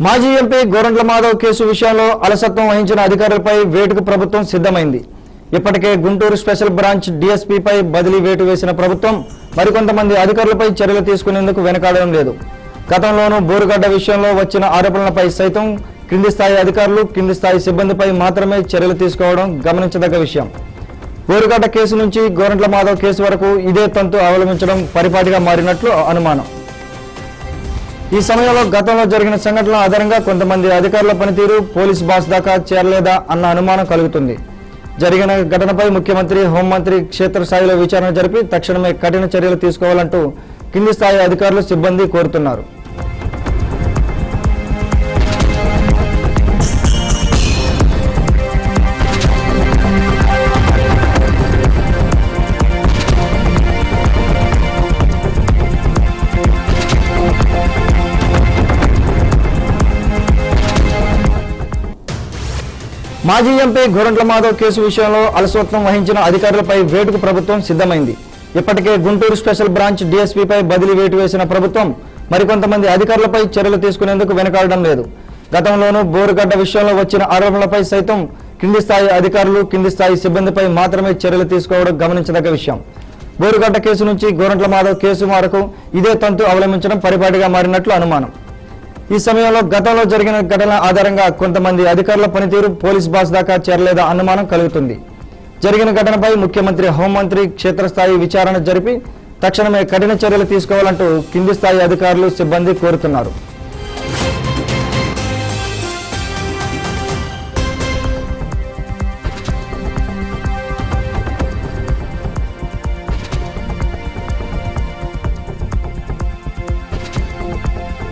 మాజీ MP Gorantla Madhav case విషయంలో అలసత్వం వహించిన అధికారులపై వేటుకు ప్రభుత్వం సిద్ధమైంది. ఇప్పటికే గుంటూరు స్పెషల్ బ్రాంచ్ డీఎస్పీపై బదిలీ వేటు వేసిన ప్రభుత్వం మరికొంతమంది అధికారులపై చర్యలు తీసుకునేందుకు వెనకాడడం లేదు. గతంలోనూ బోరుగడ్డ విషయంలో వచ్చిన ఆరోపణలపై సైతం కింది స్థాయి అధికారులు కింది స్థాయి సిబ్బందిపై మాత్రమే చర్యలు తీసుకోవడం గమనించదగ్గ విషయం. బోరుగడ్డ కేసు నుంచి గోరంట్ల మాధవ్ కేసు వరకు ఇదే తంతు అవలంబించడం పరిపాటిగా మారినట్లు అనుమానం. ఈ సమయంలో గతంలో జరిగిన సంఘటనల ఆధారంగా కొంతమంది అధికారుల పనితీరు పోలీస్ బాస్ దాకా చేరలేదా అన్న అనుమానం కలుగుతుంది. జరిగిన ఘటనపై ముఖ్యమంత్రి, హోంమంత్రి క్షేత్రస్థాయిలో విచారణ జరిపి తక్షణమే కఠిన చర్యలు తీసుకోవాలంటూ కింది స్థాయి అధికారులు, సిబ్బంది కోరుతున్నారు. మాజీ ఎంపీ గోరంట్ల మాధవ్ కేసు విషయంలో అలసత్వం వహించిన అధికారులపై వేటుకు ప్రభుత్వం సిద్ధమైంది. ఇప్పటికే గుంటూరు స్పెషల్ బ్రాంచ్ డీఎస్పీపై బదిలీ వేటు వేసిన ప్రభుత్వం మరికొంతమంది అధికారులపై చర్యలు తీసుకునేందుకు వెనకాడడం లేదు. గతంలోనూ బోరుగడ్డ విషయంలో వచ్చిన ఆరోపణలపై సైతం కింది స్థాయి అధికారులు కింది స్థాయి సిబ్బందిపై మాత్రమే చర్యలు తీసుకోవడం గమనించదగ్గ విషయం. బోరుగడ్డ కేసు నుంచి గోరంట్ల మాధవ్ కేసు వరకు ఇదే తంతు అవలంబించడం పరిపాటిగా మారినట్లు అనుమానం. ఈ సమయంలో గతంలో జరిగిన ఘటనల ఆధారంగా కొంతమంది అధికారుల పనితీరు పోలీస్ బాస్ దాకా చేరలేదా అనుమానం కలుగుతుంది. జరిగిన ఘటనపై ముఖ్యమంత్రి, హోంమంత్రి క్షేత్రస్థాయి విచారణ జరిపి తక్షణమే కఠిన చర్యలు తీసుకోవాలంటూ కింది స్థాయి అధికారులు, సిబ్బంది కోరుతున్నారు.